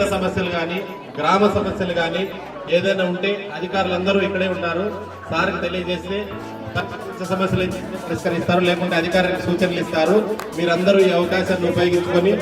సమస్యలు కానీ గ్రామ సమస్యలు కానీ ఏదైనా ఉంటే అధికారులందరూ ఇక్కడే ఉన్నారు. సార్కి తెలియజేస్తే సమస్యలు పరిష్కరిస్తారు, లేకుంటే అధికారులకు సూచనలు ఇస్తారు. మీరందరూ ఈ అవకాశాన్ని ఉపయోగించుకొని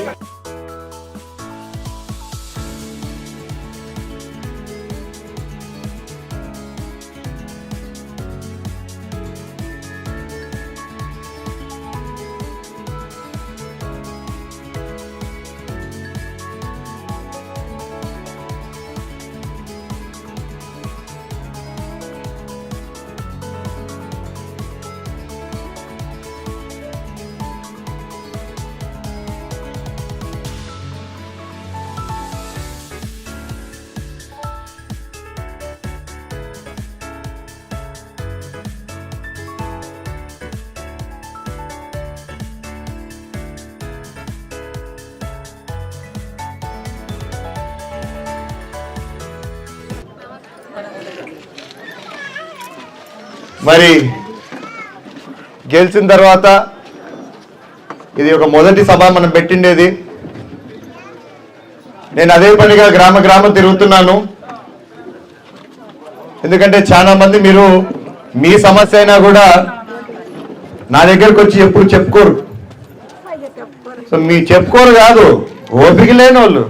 మరి గెలిచిన తర్వాత ఇది ఒక మొదటి సభ మనం పెట్టిండేది. నేను అదే పనిగా గ్రామ తిరుగుతున్నాను. ఎందుకంటే చాలా మంది మీరు మీ సమస్య అయినా కూడా నా దగ్గరకు వచ్చి ఎప్పుడు చెప్పుకోరు. సో మీ చెప్పుకోరు కాదు, ఓపిక లేని వాళ్ళు.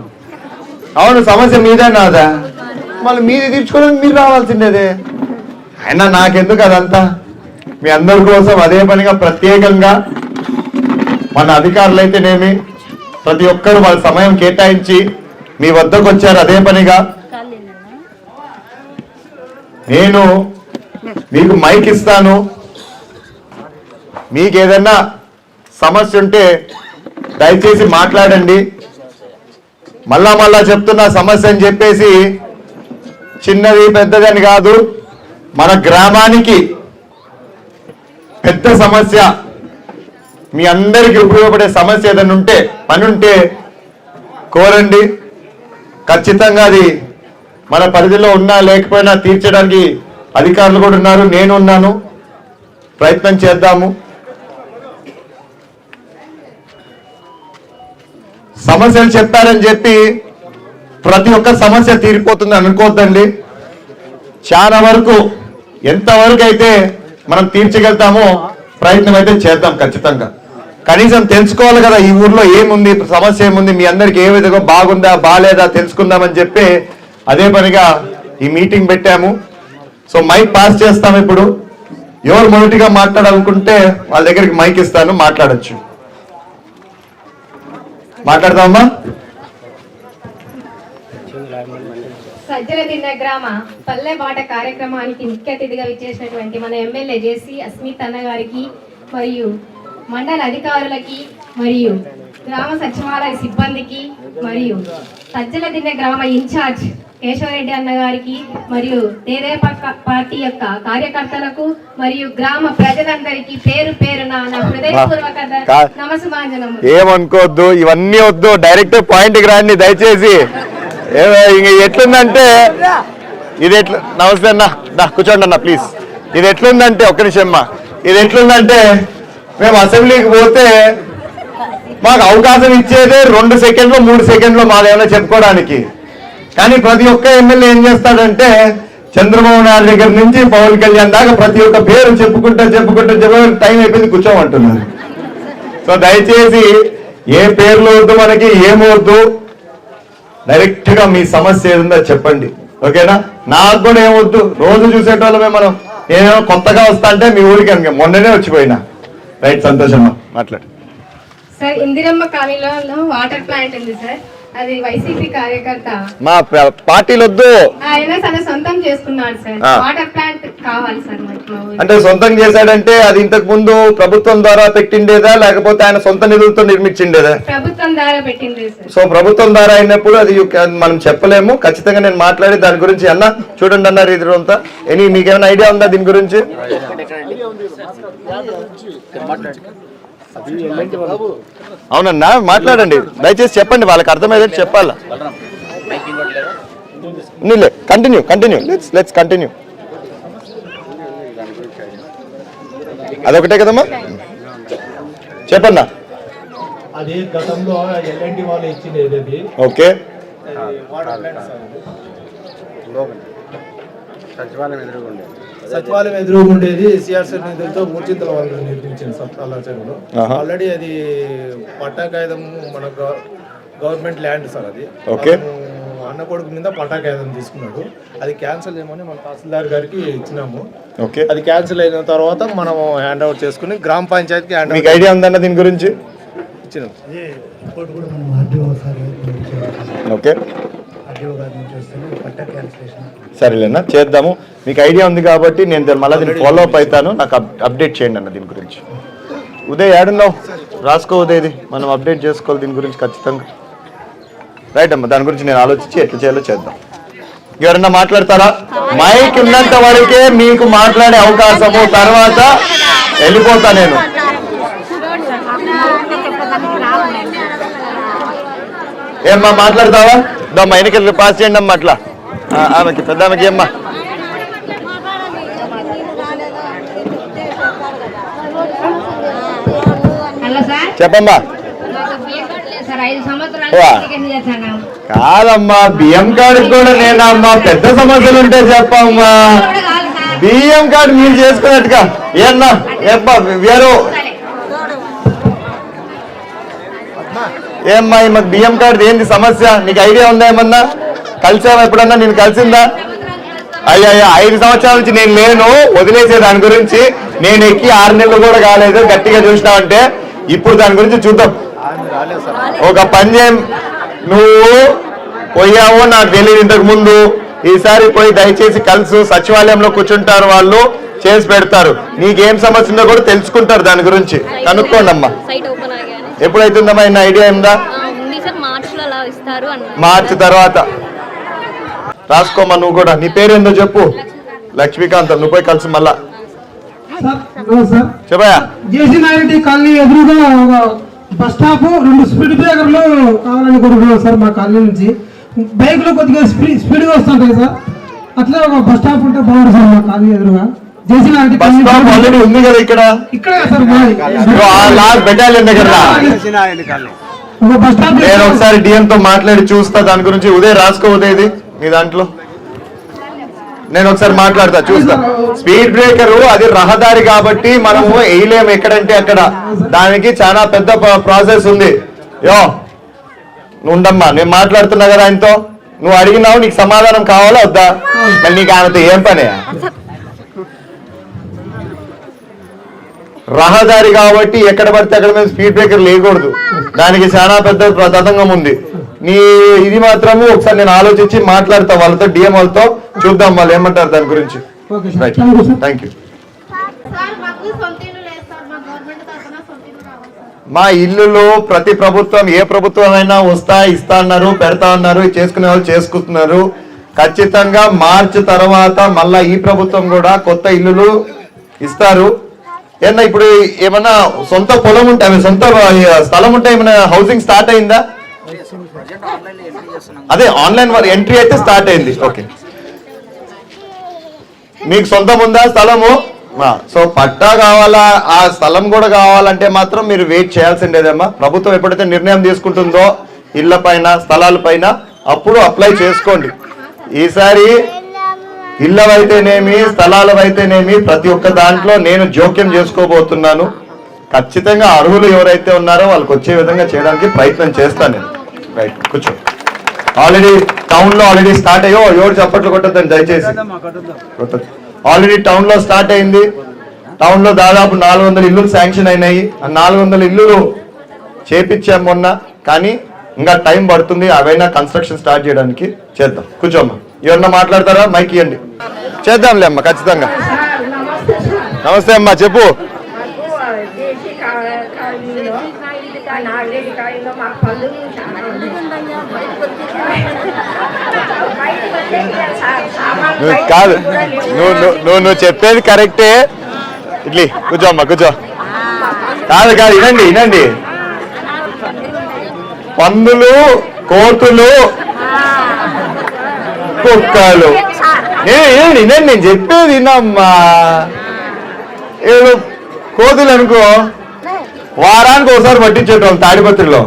అవును, సమస్య మీదే నాదా, మళ్ళీ మీది తీర్చుకోవడానికి మీరు రావాల్సిందేదే. అయినా నాకెందుకు అదంతా, మీ అందరి కోసం అదే పనిగా ప్రత్యేకంగా మన అధికారులు అయితేనేమి ప్రతి ఒక్కరు వాళ్ళ సమయం కేటాయించి మీ వద్దకు వచ్చారు. అదే పనిగా నేను మీకు మైక్ ఇస్తాను. మీకు ఏదైనా సమస్య ఉంటే దయచేసి మాట్లాడండి. మళ్ళా చెప్తున్న సమస్య అని చెప్పేసి చిన్నది పెద్దది అని కాదు, మన గ్రామానికి పెద్ద సమస్య, మీ అందరికీ ఉపయోగపడే సమస్య ఏదైనా ఉంటే, పని ఉంటే కోరండి. ఖచ్చితంగా అది మన పరిధిలో ఉన్నా లేకపోయినా తీర్చడానికి అధికారులు కూడా ఉన్నారు, నేను ఉన్నాను. ప్రయత్నం చేద్దాము. సమస్యలు చెప్పారని చెప్పి ప్రతి ఒక్క సమస్య తీరిపోతుంది అనుకోవద్దండి. చాలా వరకు ఎంతవరకు అయితే మనం తీర్చగలుగుతామో ప్రయత్నం అయితే చేద్దాం. ఖచ్చితంగా కనీసం తెలుసుకోవాలి కదా, ఈ ఊర్లో ఏముంది, సమస్య ఏముంది, మీ అందరికి ఏ విధంగా బాగుందా బాగాలేదా తెలుసుకుందామని చెప్పి అదే పనిగా ఈ మీటింగ్ పెట్టాము. సో మైక్ పాస్ చేస్తాం. ఇప్పుడు ఎవరు మొదటిగా మాట్లాడాలనుకుంటే వాళ్ళ దగ్గరికి మైక్ ఇస్తాను, మాట్లాడచ్చు. మాట్లాడదామా? సజ్జలదిన్న గ్రామ పల్లె బాట కార్యక్రమానికి ముఖ్య అతిథిగా విచ్చేసినటువంటి మన ఎమ్మెల్యే జేసీ అస్మిత్ అన్న గారికి మరియు మండల అధికారులకి మరియు గ్రామ సచివాలయ సిబ్బందికి మరియు సజ్జలదిన్న గ్రామ ఇన్ఛార్జ్ కేశవరెడ్డి అన్న గారికి మరియు తెదేపా పార్టీ యొక్క కార్యకర్తలకు మరియు గ్రామ ప్రజలందరికీ పేరు పేరున నా హృదయపూర్వక నమస్కారం. ఏమనుకోవద్దు, ఇవన్నీ వద్దు, డైరెక్ట్ పాయింట్కి రాండి దయచేసి. ఎట్లుందంటే ఇది నమస్తే అన్న, కూర్చోండి అన్న ప్లీజ్. ఇది ఎట్లుందంటే ఒక్క నిమిషం అమ్మా, ఇది ఎట్లుందంటే మేము అసెంబ్లీకి పోతే మాకు అవకాశం ఇచ్చేదే 2 సెకండ్లు 3 సెకండ్లు మాదేమైనా చెప్పుకోవడానికి. కానీ ప్రతి ఒక్క ఎమ్మెల్యే ఏం చేస్తాడంటే చంద్రబాబు నాయుడు దగ్గర నుంచి పవన్ కళ్యాణ్ దాకా ప్రతి ఒక్క పేరు చెప్పుకుంటా టైం అయిపోయింది కూర్చోమంటున్నారు. సో దయచేసి ఏ పేర్లు వద్దు, మనకి ఏమవద్దు, డైరెక్ట్ గా మీ సమస్య ఏదుందో చెప్పండి. ఓకేనా? నాకు కూడా ఏమొద్దు, రోజు చూసేటోళ్ళమే మనం. నేనేమో కొత్తగా వస్తా అంటే మీ ఊరికి మొన్ననే వచ్చిపోయినా. రైట్, సంతోషం. మాట్లాడు సార్. ఇందిరమ్మ కాలనీలో వాటర్ ప్లాంట్ ఉంది సార్, అది వైసీపీ కార్యకర్త మా పార్టీలు వద్దు, ఆయన తన సొంతం చేసుకున్నాడు సార్. వాటర్ ప్లాంట్ కావాలి సార్. అంటే సొంతం చేశాడంటే అది ఇంతకు ముందు ప్రభుత్వం ద్వారా పెట్టిండేదా లేకపోతే ఆయన సొంత నిధులతో నిర్మించిండేదా? ప్రభుత్వం ద్వారా పెట్టింది సార్. సో ప్రభుత్వం ద్వారా అయినప్పుడు అది మనం చెప్పలేము. ఖచ్చితంగా నేను మాట్లాడి దాని గురించి అన్న చూడండి అన్నారు ఇది అంతా. మీకేమైనా ఐడియా ఉందా దీని గురించి? అవునన్నా, మాట్లాడండి దయచేసి, చెప్పండి, వాళ్ళకి అర్థమయ్యేది చెప్పాలా. Continue let's continue. అదొకటే కదమ్మా, చెప్పన్నా. అది గతంలో ఎల్ఎన్టీ వాళ్ళు ఇచ్చింది. ఓకే, సచివాలయం ఎదురుగా ఉండేది సిఆర్సీ నిధులతో మూర్చింతల వాళ్ళు నిర్మించిన సప్తాల చెరువులో. ఆల్రెడీ అది పట్టా కాగితం మన గవర్నమెంట్ ల్యాండ్ సార్ అది. అన్న కొడుకు మీద పట్టా కాగితం తీసుకున్నాడు. అది క్యాన్సిల్ చేయమని మన తహసీల్దార్ గారికి ఇచ్చినాము. అది క్యాన్సిల్ అయిన తర్వాత మనం హ్యాండ్ ఓవర్ చేసుకుని గ్రామ పంచాయతీకి హ్యాండ్ మీకు ఐడియా ఉందన్న దీని గురించి ఇచ్చినాం. ఓకే సరేలేనా చేద్దాము. మీకు ఐడియా ఉంది కాబట్టి నేను మళ్ళీ దీన్ని ఫాలో అప్ అవుతాను. నాకు అప్డేట్ చేయండి అన్న దీని గురించి. ఉదయ్ ఏడున్నావు? రాసుకో ఉదయది, మనం అప్డేట్ చేసుకోవాలి దీని గురించి ఖచ్చితంగా. రైట్ అమ్మా, దాని గురించి నేను ఆలోచించి ఎట్లా చేయాలో చేద్దాం. ఎవరన్నా మాట్లాడతారా? మైక్ ఉన్నంత వరకే మీకు మాట్లాడే అవకాశము, తర్వాత వెళ్ళిపోతా నేను. ఏమ్మా మాట్లాడతావా? దమ్మా ఎన్నికలు పాస్ చేయండి అమ్మా. అట్లా ఆమెకి పెద్ద ఆమెకి ఏమ్మా చెప్పమ్మా. కాదమ్మా, బియ్యం కార్డు కూడా నేనమ్మా. పెద్ద సమస్యలు ఉంటే చెప్పమ్మా. బియ్యం కార్డు మీరు చేసుకున్నట్టుగా ఏమన్నా ఏమ్మా వేరు ఏమ్మా మాకు బియ్యం కార్డు ఏంది సమస్య? నీకు ఐడియా ఉందా? ఏమన్నా కలిసావా ఎప్పుడన్నా? నేను కలిసిందా? అయ్యా 5 సంవత్సరాల నుంచి నేను లేను, వదిలేసే దాని గురించి. నేను ఎక్కి 6 నెలలు కూడా కాలేదు, గట్టిగా చూసినావంటే ఇప్పుడు దాని గురించి చూద్దాం. ఒక పని చేయం, నువ్వు పోయావో నాకు తెలియదు ఇంతకు ముందు. ఈసారి పోయి దయచేసి కలుసు, సచివాలయంలో కూర్చుంటారు వాళ్ళు, చేసి పెడతారు. నీకేం సమస్య ఉందో కూడా తెలుసుకుంటారు, దాని గురించి కనుక్కోండి అమ్మా. ఎప్పుడైతుందమ్మా? ఇన్న ఐడియా ఉందా? మార్చి తర్వాత రాసుకోమ్మా. నువ్వు కూడా నీ పేరు ఏందో చెప్పు. లక్ష్మీకాంత్. నువ్వు పోయి కలిసి మళ్ళా చెప్పయా. జేసీ నాయుడి కాలనీ ఎదురుగా బస్ స్టాప్ 2 స్పీడ్ బ్రేకర్లు కావాలని కోరుకున్నాం సార్. మా కాలనీ నుంచి బైక్ లో కొద్దిగా స్పీడ్గా వస్తుంటాయి సార్. అట్లా ఒక బస్ స్టాప్ ఉంటే బాగుంటుంది సార్ మా కాలనీ ఎదురుగా. జేసీ నాయుడి ఆల్రెడీ ఉంది కదా ఇక్కడ సార్ బెటాలియన్ దగ్గర. నేను ఒకసారి డిఎం తో మాట్లాడి చూస్తా దాని గురించి. ఉదయం రాసుకో ఉదయది మీ దాంట్లో. నేను ఒకసారి మాట్లాడతా, చూస్తా. స్పీడ్ బ్రేకర్ అది రహదారి కాబట్టి మనము వేయలేము ఎక్కడంటే అక్కడ. దానికి చాలా పెద్ద ప్రాసెస్ ఉంది. నువ్వు ఉండమ్మా, నేను మాట్లాడుతున్నా కదా ఆయనతో. నువ్వు అడిగినావు, నీకు సమాధానం కావాలా వద్దా? మళ్ళీ నీకు ఆయనతో ఏం పని? రహదారి కాబట్టి ఎక్కడ పడితే అక్కడ మీద స్పీడ్ బ్రేకర్ లేకూడదు. దానికి చాలా పెద్ద తతంగం ఉంది. నీ ఇది మాత్రము ఒకసారి నేను ఆలోచించి మాట్లాడతా వాళ్ళతో, డిఎం వాళ్ళతో. చూద్దాం వాళ్ళు ఏమంటారు దాని గురించి. Right, thank you. మా ఇల్లులు ప్రతి ప్రభుత్వం, ఏ ప్రభుత్వం అయినా ఇస్తా అన్నారు, పెడతా అన్నారు, చేసుకునే వాళ్ళు చేసుకుంటున్నారు. ఖచ్చితంగా మార్చి తర్వాత మళ్ళా ఈ ప్రభుత్వం కూడా కొత్త ఇల్లులు ఇస్తారు. ఏమన్నా ఇప్పుడు ఏమన్నా సొంత పొలం ఉంటే, సొంత స్థలం ఉంటే ఏమైనా హౌసింగ్ స్టార్ట్ అయిందా? అదే ఆన్లైన్ ఎంట్రీ అయితే స్టార్ట్ అయింది. ఓకే, మీకు సొంతం ఉందా స్థలము? సో పట్టా కావాలా, ఆ స్థలం కూడా కావాలంటే మాత్రం మీరు వెయిట్ చేయాల్సిందేదమ్మా. ప్రభుత్వం ఎప్పుడైతే నిర్ణయం తీసుకుంటుందో ఇళ్ల పైన, స్థలాల పైన, అప్పుడు అప్లై చేసుకోండి. ఈసారి ఇళ్ళవైతేనేమి, స్థలాలవైతేనేమి ప్రతి ఒక్క దాంట్లో నేను జోక్యం చేసుకోబోతున్నాను. ఖచ్చితంగా అర్హులు ఎవరైతే ఉన్నారో వాళ్ళకి వచ్చే విధంగా చేయడానికి ప్రయత్నం చేస్తాను నేను. రైట్, కూర్చో. ఆల్రెడీ టౌన్ లో ఆల్రెడీ స్టార్ట్ అయ్యో, ఎవరు చప్పట్లు కొట్టద్దని దయచేసి. ఆల్రెడీ టౌన్ లో స్టార్ట్ అయింది. టౌన్ లో దాదాపు 400 ఇల్లులు శాంక్షన్ అయినాయి. ఆ 400 ఇల్లులు చేపించాం మొన్న, కానీ ఇంకా టైం పడుతుంది. అవైనా కన్స్ట్రక్షన్ స్టార్ట్ చేయడానికి చేద్దాం. కూర్చోమ్మా. ఎవరన్నా మాట్లాడతారా? మైక్ ఇవ్వండి. చేద్దాంలే అమ్మా, ఖచ్చితంగా. నమస్తే అమ్మా, చెప్పు. కాదు, నువ్వు చెప్పేది కరెక్టే. ఇట్లీ కూర్చో అమ్మా, కూర్చో. కాదు కాదు, వినండి. పందులు, కోతులు, కుక్కలు, నేను చెప్పేది వినమ్మా. ఏదో కోతులు అనుకో, వారానికి ఒకసారి పట్టించేటోళ్ళు తాడిపత్రిలో.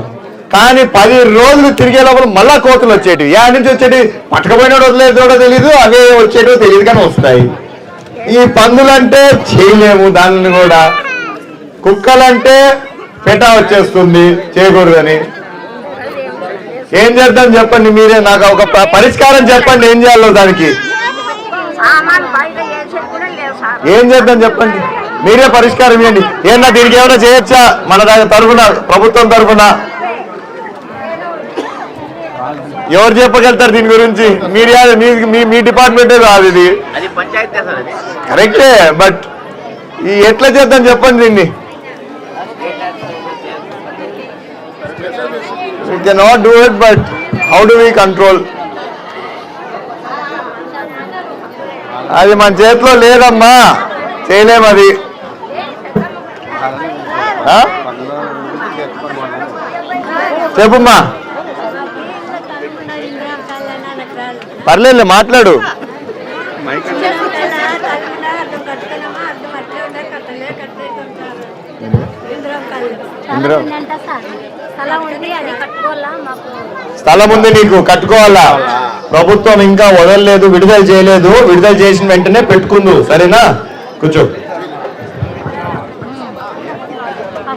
కానీ 10 రోజులు తిరిగే లోపల మళ్ళా కోతులు వచ్చేటివి. యా నుంచి వచ్చేటి పట్టకపోయినాడు వదిలేదో తెలియదు, అవే వచ్చేటో తెలియదు కానీ వస్తాయి. ఈ పందులంటే చేయలేము దానిని కూడా. కుక్కలంటే పెటా వచ్చేస్తుంది, చేయకూడదని. ఏం చేద్దాం చెప్పండి మీరే, నాకు ఒక పరిష్కారం చెప్పండి, ఏం చేయాలో దానికి ఏం చేద్దాం చెప్పండి, మీరే పరిష్కారం ఇవ్వండి. ఏమన్నా దీనికి ఏమైనా చేయొచ్చా మన తరఫున, ప్రభుత్వం తరఫున? ఎవరు చెప్పగలుగుతారు దీని గురించి? మీడియా మీ డిపార్ట్మెంటే కాదు ఇది, కరెక్టే. బట్ ఈ ఎట్లా చేద్దాం చెప్పండి దీన్ని. We cannot do it, but how do we control? అది మన చేతిలో లేదమ్మా, చేయలేము అది. చెప్పుమ్మా, పర్లేదు మాట్లాడు. స్థలం ఉంది నీకు, కట్టుకోవాలా? ప్రభుత్వం ఇంకా వదలలేదు, విడుదల చేయలేదు. విడుదల చేసిన వెంటనే పెట్టుకుందు, సరేనా? కూర్చో.